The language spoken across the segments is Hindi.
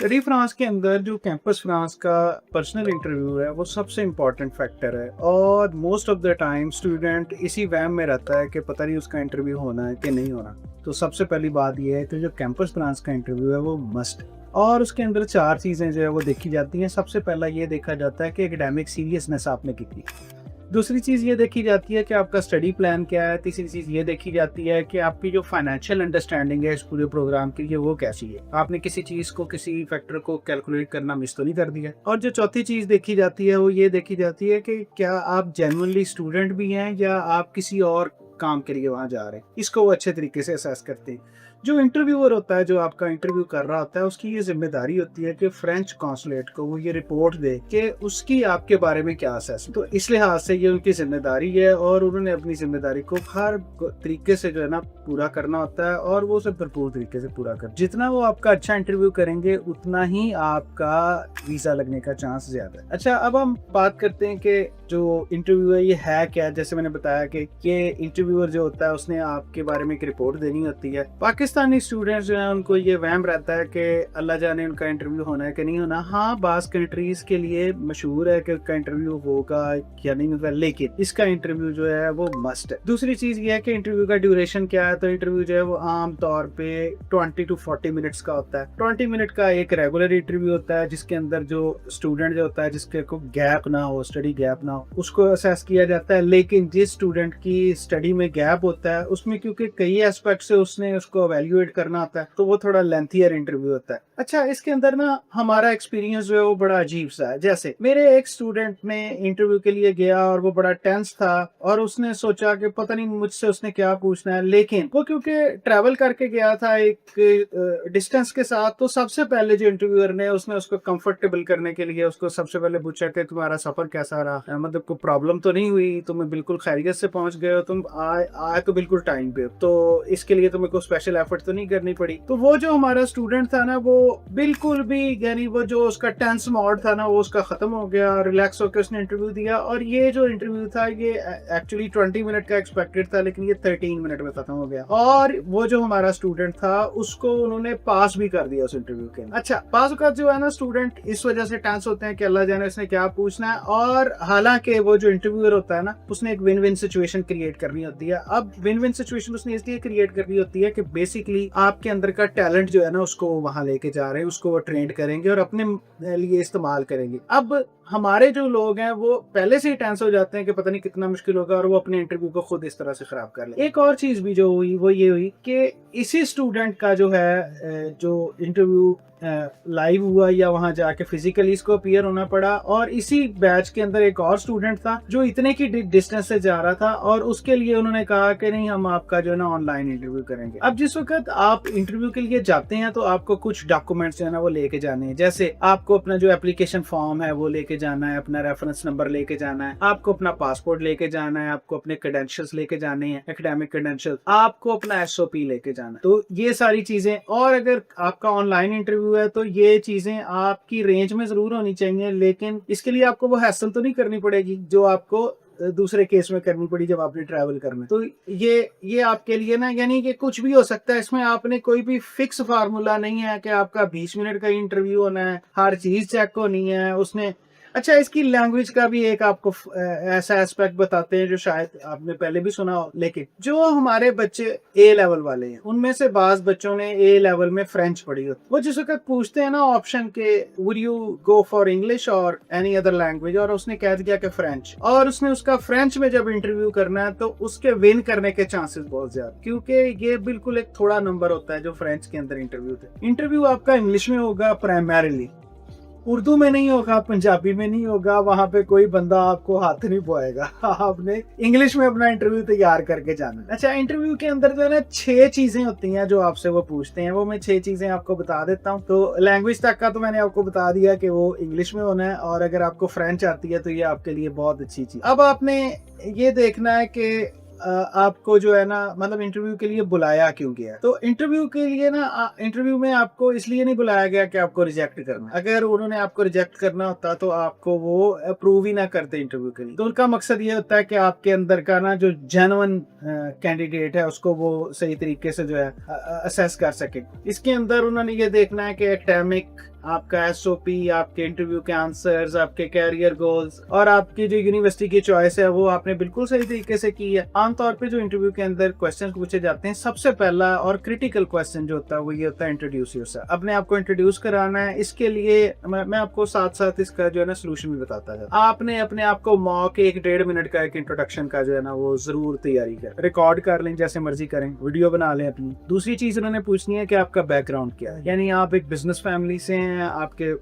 स्टडी फ्रांस के अंदर जो कैंपस फ्रांस का पर्सनल इंटरव्यू है वो सबसे इम्पॉर्टेंट फैक्टर है और most of the time student इसी वहम में रहता है कि पता नहीं उसका इंटरव्यू होना है कि नहीं होना। तो सबसे पहली बात यह है कि जो कैंपस फ्रांस का इंटरव्यू है वो मस्ट और उसके अंदर चार चीज़ें जो है वो देखी जाती हैं। सबसे पहला ये देखा जाता है कि एकेडमिक सीरियसनेस आपने कितनी। दूसरी चीज़ ये देखी जाती है कि आपका स्टडी प्लान क्या है। तीसरी चीज़ ये देखी जाती है कि आपकी जो फाइनेंशियल अंडरस्टैंडिंग है इस पूरे प्रोग्राम की वो कैसी है, आपने किसी चीज़ को किसी फैक्टर को कैलकुलेट करना मिस तो नहीं कर दिया। और जो चौथी चीज़ देखी जाती है वो ये देखी जाती है कि क्या आप जेन्युइनली स्टूडेंट भी हैं या आप किसी और काम के लिए वहाँ जा रहे हैं। इसको वो अच्छे तरीके से असेस करते हैं। जो इंटरव्यूअर होता है, जो आपका इंटरव्यू कर रहा होता है, उसकी ये जिम्मेदारी होती है कि फ्रेंच कॉन्सुलेट को वो ये रिपोर्ट दे कि उसकी आपके बारे में क्या असेस। तो इस लिहाज से ये उनकी जिम्मेदारी है और उन्होंने अपनी जिम्मेदारी को हर तरीके से जो है ना पूरा करना होता है और वो उसे भरपूर तरीके से पूरा कर। जितना वो आपका अच्छा इंटरव्यू करेंगे उतना ही आपका वीजा लगने का चांस ज्यादा है। अच्छा, अब हम बात करते हैं कि जो इंटरव्यू है ये है क्या। जैसे मैंने बताया कि ये इंटरव्यूअर जो होता है उसने आपके बारे में एक रिपोर्ट देनी होती है। पाकिस्तानी स्टूडेंट्स जो है उनको ये वहम रहता है कि अल्लाह जाने उनका इंटरव्यू होना है कि नहीं होना। हाँ, बास कंट्रीज के लिए मशहूर है कि उनका इंटरव्यू होगा या नहीं होगा, लेकिन इसका इंटरव्यू जो है वो मस्ट है। दूसरी चीज ये है कि इंटरव्यू का ड्यूरेशन क्या है। तो इंटरव्यू जो है वो आम तौर पे 20 to 40 मिनट्स का होता है। 20 मिनट का एक रेगुलर इंटरव्यू होता है जिसके अंदर जो स्टूडेंट जो होता है जिसके को गैप ना हो, स्टडी गैप ना हो, उसको असेस किया जाता है। लेकिन जिस स्टूडेंट की स्टडी में गैप होता है उसमें क्योंकि कई एस्पेक्ट से उसने उसको एवेल्युएट करना होता है तो वो थोड़ा लेंथियर इंटरव्यू होता है। अच्छा, इसके अंदर ना हमारा एक्सपीरियंस जो है वो बड़ा अजीब सा है। जैसे मेरे एक स्टूडेंट ने इंटरव्यू के लिए गया और वो बड़ा टेंस था और उसने सोचा कि पता नहीं मुझसे उसने क्या पूछना है, लेकिन वो क्योंकि ट्रैवल करके गया था एक डिस्टेंस के साथ, तो सबसे पहले जो इंटरव्यूअर ने उसने उसको कंफर्टेबल करने के लिए उसको सबसे पहले पूछा कि तुम्हारा सफर कैसा रहा, मतलब कोई प्रॉब्लम तो नहीं हुई, तुम बिल्कुल खैरियत से पहुंच गए हो, तुम आए तो बिल्कुल टाइम पे, तो इसके लिए तुम्हें कोई स्पेशल एफर्ट तो नहीं करनी पड़ी। तो वो जो हमारा स्टूडेंट था ना वो बिल्कुल भी, यानी वो जो उसका टेंस मोड था ना वो उसका खत्म हो गया, रिलैक्स होकर उसने इंटरव्यू दिया। और ये जो इंटरव्यू था ये एक्चुअली 20 मिनट का एक्सपेक्टेड था लेकिन ये 13 मिनट में खत्म हो गया। और वो जो हमारा स्टूडेंट था उसको उन्होंने पास भी कर दिया उस इंटरव्यू के। अच्छा, पास का जो है ना स्टूडेंट इस वजह से टेंस होते हैं कि अल्लाह जाने उसने क्या पूछना है, और हालांकि वो जो इंटरव्यूअर होता है ना उसने एक विन विन सिचुएशन क्रिएट करनी होती है। अब विन विन सिचुएशन उसने इसलिए क्रिएट करनी होती है कि बेसिकली आपके अंदर का टैलेंट जो है ना उसको वहां लेके जा रहे हैं, उसको वो ट्रेंड करेंगे और अपने लिए इस्तेमाल करेंगे। अब हमारे जो लोग हैं वो पहले से ही टेंस हो जाते हैं कि पता नहीं कितना मुश्किल होगा और वो अपने इंटरव्यू को खुद इस तरह से खराब कर ले। एक और चीज भी जो हुई वो ये हुई कि इसी स्टूडेंट का जो है जो इंटरव्यू लाइव हुआ या वहां जाके फिजिकली इसको अपीयर होना पड़ा, और इसी बैच के अंदर एक और स्टूडेंट था जो इतने की डिस्टेंस से जा रहा था और उसके लिए उन्होंने कहा कि नहीं, हम आपका जो है ना ऑनलाइन इंटरव्यू करेंगे। अब जिस वक्त आप इंटरव्यू के लिए जाते हैं तो आपको कुछ डॉक्यूमेंट्स जो है ना वो लेके जाने हैं। जैसे आपको अपना जो एप्लीकेशन फॉर्म है वो लेके जाना है, अपना रेफरेंस नंबर लेके जाना है, आपको अपना पासपोर्ट लेके जाना है, आपको अपने क्रेडेंशियल्स लेके जाने हैं, एकेडमिक क्रेडेंशियल, आपको अपना एसओपी लेके जाना है। तो ये सारी चीजें, और अगर आपका ऑनलाइन इंटरव्यू है तो ये चीजें आपकी रेंज में जरूर होनी चाहिए, लेकिन इसके लिए आपको वो हैसल तो नहीं करनी पड़ेगी जो आपको दूसरे केस में करनी पड़ी जब आपने ट्रैवल करना। तो ये आपके लिए ना, यानी कि कुछ भी हो सकता है इसमें, आपने कोई भी फिक्स फार्मूला नहीं है कि आपका 20 मिनट का इंटरव्यू होना है, हर चीज चेक होनी है उसने। अच्छा, इसकी लैंग्वेज का भी एक आपको ऐसा एस्पेक्ट बताते हैं जो शायद आपने पहले भी सुना हो, लेकिन जो हमारे बच्चे ए लेवल वाले हैं उनमें से बाज बच्चों ने ए लेवल में फ्रेंच पढ़ी होती, वो जिस वक्त पूछते हैं ना ऑप्शन के would you go for English और एनी अदर लैंग्वेज, और उसने कह दिया कि फ्रेंच, और उसने उसका फ्रेंच में जब इंटरव्यू करना है तो उसके विन करने के चांसेस बहुत ज्यादा, क्योंकि ये बिल्कुल एक थोड़ा नंबर होता है जो फ्रेंच के अंदर इंटरव्यू थे। इंटरव्यू आपका इंग्लिश में होगा प्राइमरीली, उर्दू में नहीं होगा, पंजाबी में नहीं होगा, वहां पे कोई बंदा आपको हाथ नहीं बुआएगा, आपने इंग्लिश में अपना इंटरव्यू तैयार करके जाना। अच्छा, इंटरव्यू के अंदर जो है ना 6 चीजें होती हैं जो आपसे वो पूछते हैं, वो मैं 6 चीजें आपको बता देता हूँ। तो लैंग्वेज तक का तो मैंने आपको बता दिया कि वो इंग्लिश में होना है, और अगर आपको फ्रेंच आती है तो ये आपके लिए बहुत अच्छी चीज। अब आपने ये देखना है कि आपको जो है ना, मतलब इंटरव्यू के लिए बुलाया क्यों गया। तो इंटरव्यू के लिए ना, इंटरव्यू में आपको इसलिए नहीं बुलाया गया कि आपको रिजेक्ट करना। अगर उन्होंने आपको रिजेक्ट करना होता तो आपको वो अप्रूव ही ना करते इंटरव्यू के लिए। तो उनका मकसद ये होता है कि आपके अंदर का ना जो जेन्युइन कैंडिडेट है उसको वो सही तरीके से जो है असेस कर सके। इसके अंदर उन्होंने ये देखना है कि एकेडमिक आपका एसओपी, आपके इंटरव्यू के आंसर्स, आपके कैरियर गोल्स और आपकी जो यूनिवर्सिटी की चॉइस है वो आपने बिल्कुल सही तरीके से की है। आमतौर पे जो इंटरव्यू के अंदर क्वेश्चन पूछे जाते हैं, सबसे पहला और क्रिटिकल क्वेश्चन जो होता है वो ये होता है इंट्रोड्यूस योरसेल्फ। अपने आप को इंट्रोड्यूस कराना है। इसके लिए मैं आपको साथ साथ इसका जो है ना सोल्यूशन भी बताता है। आपने अपने आप को मॉक 1-1.5 मिनट का एक इंट्रोडक्शन का जो है ना वो जरूर तैयारी करें, रिकॉर्ड कर लें, जैसे मर्जी करें, वीडियो बना लें अपनी। दूसरी चीज उन्होंने पूछनी है कि आपका बैकग्राउंड क्या है, यानी आप एक बिजनेस फैमिली से हैं, आपके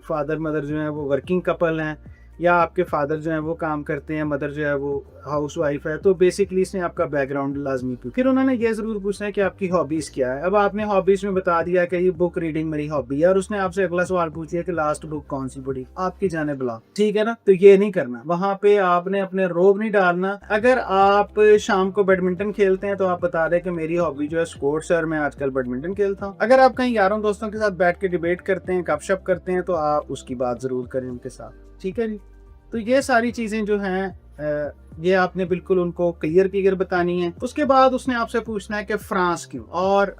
फादर मदर जो है वो वर्किंग कपल हैं, या आपके फादर जो है वो काम करते हैं, मदर जो है वो हाउस वाइफ है। तो बेसिकली इसने आपका बैकग्राउंड लाजमी पूछा। फिर उन्होंने ये जरूर पूछना है कि आपकी हॉबीज क्या है। अब आपने हॉबीज में बता दिया कि ये बुक रीडिंग मेरी हॉबी है, और उसने आपसे अगला सवाल पूछ लिया कि लास्ट बुक कौन सी पढ़ी, आपकी जाने बुला, ठीक है ना। तो ये नहीं करना, वहां पे आपने अपने रोब नहीं डालना। अगर आप शाम को बैडमिंटन खेलते हैं तो आप बता दें कि मेरी हॉबी जो है स्पोर्ट्स है और मैं आजकल बैडमिंटन खेलता हूँ। अगर आप कहीं यारों दोस्तों के साथ बैठ के डिबेट करते हैं, गपशप करते हैं, तो आप उसकी बात जरूर करें उनके साथ, ठीक है जी। तो ये सारी चीजें जो हैं ये आपने बिल्कुल उनको क्लियर बतानी है। उसके बाद उसने आपसे पूछना है कि फ्रांस क्यों, और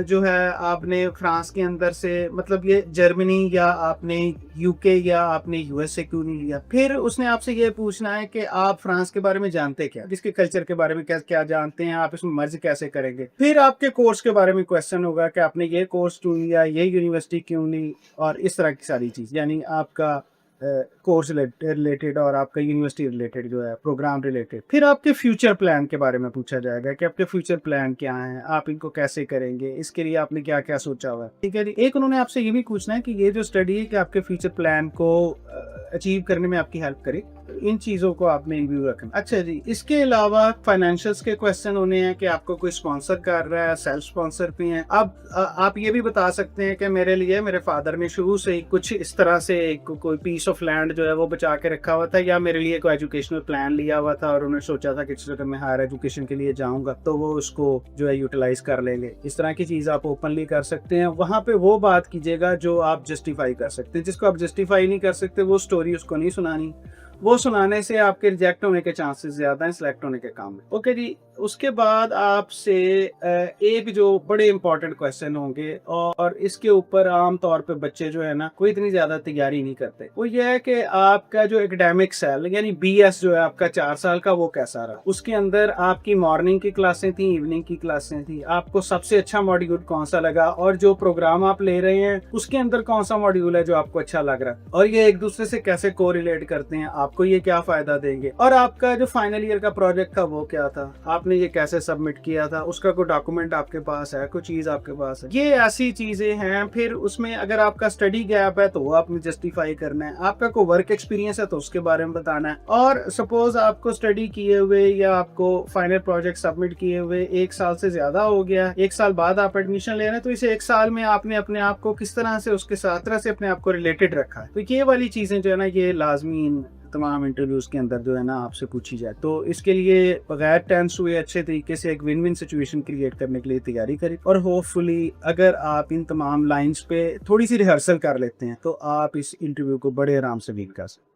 जो है आपने फ्रांस के अंदर से, मतलब ये जर्मनी या आपने यूके या आपने यूएसए क्यों नहीं लिया। फिर उसने आपसे ये पूछना है कि आप फ्रांस के बारे में जानते क्या, जिसके कल्चर के बारे में क्या जानते हैं, आप इसमें मर्ज कैसे करेंगे। फिर आपके कोर्स के बारे में क्वेश्चन होगा कि आपने ये कोर्स क्यों लिया, ये यूनिवर्सिटी क्यों ली, और इस तरह की सारी चीज, यानी आपका कोर्स रिलेटेड और आपका यूनिवर्सिटी रिलेटेड जो है प्रोग्राम रिलेटेड। फिर आपके फ्यूचर प्लान के बारे में पूछा जाएगा कि आपके फ्यूचर प्लान क्या हैं, आप इनको कैसे करेंगे, इसके लिए आपने क्या क्या सोचा हुआ है, ठीक है जी। एक उन्होंने आपसे ये भी पूछना है कि ये जो स्टडी है कि आपके फ्यूचर प्लान को अचीव करने में आपकी हेल्प करे। इन चीजों को आपने रिव्यू रखना। अच्छा जी, इसके अलावा फाइनेंशियल्स के क्वेश्चन होने हैं कि आपको कोई स्पॉन्सर कर रहा है, सेल्फ स्पॉन्सर भी हैं। अब आप ये भी बता सकते हैं कि मेरे लिए मेरे फादर ने शुरू से ही कुछ इस तरह से कोई पीस ऑफ लैंड जो है वो बचा के रखा हुआ था, या मेरे लिए कोई एजुकेशनल प्लान लिया हुआ था और उन्होंने सोचा था कि अगर मैं हायर एजुकेशन के लिए जाऊंगा तो वो उसको जो है यूटिलाइज कर लेंगे। इस तरह की चीज आप ओपनली कर सकते हैं। वहां पे वो बात कीजिएगा जो आप जस्टिफाई कर सकते हैं। जिसको आप जस्टिफाई नहीं कर सकते वो स्टोरी उसको नहीं सुनानी। वो सुनाने से आपके रिजेक्ट होने के चांसेस ज्यादा हैं सिलेक्ट होने के काम में। ओके जी, उसके बाद आपसे एक जो बड़े इंपॉर्टेंट क्वेश्चन होंगे और इसके ऊपर आम तौर पे बच्चे जो है ना कोई इतनी ज्यादा तैयारी नहीं करते, वो ये है कि आपका जो एकेडमिक सेल यानी बीएस जो है आपका 4 साल का, वो कैसा रहा। उसके अंदर आपकी मॉर्निंग की क्लासें थी, इवनिंग की क्लासें थी, आपको सबसे अच्छा मॉड्यूल कौन सा लगा, और जो प्रोग्राम आप ले रहे हैं उसके अंदर कौन सा मॉड्यूल है जो आपको अच्छा लग रहा है, और ये एक दूसरे से कैसे कोरिलेट करते हैं, आपको ये क्या फायदा देंगे, और आपका जो फाइनल ईयर का प्रोजेक्ट था वो क्या था, आपने ये कैसे सबमिट किया था, उसका कोई डॉक्यूमेंट आपके पास है, कोई चीज आपके पास है। ये ऐसी चीजें हैं। फिर उसमें अगर आपका स्टडी गैप है तो वो आपने जस्टिफाई करना है, आपका कोई वर्क एक्सपीरियंस है तो उसके बारे में बताना है, और सपोज आपको स्टडी किए हुए या आपको फाइनल प्रोजेक्ट सबमिट किए हुए 1 साल से ज्यादा हो गया, 1 साल बाद आप एडमिशन ले रहे हैं, तो इस 1 साल में आपने अपने आप को किस तरह से उसके साथ तरह से अपने आप को रिलेटेड रखा है। तो ये वाली चीजें जो है ना ये लाजमी तमाम इंटरव्यूज के अंदर जो है ना आपसे पूछी जाए। तो इसके लिए बगैर टेंस हुए अच्छे तरीके से एक विन विन सिचुएशन क्रिएट करने के लिए तैयारी करें, और होपफुली अगर आप इन तमाम लाइंस पे थोड़ी सी रिहर्सल कर लेते हैं तो आप इस इंटरव्यू को बड़े आराम से बीट कर सकते हैं।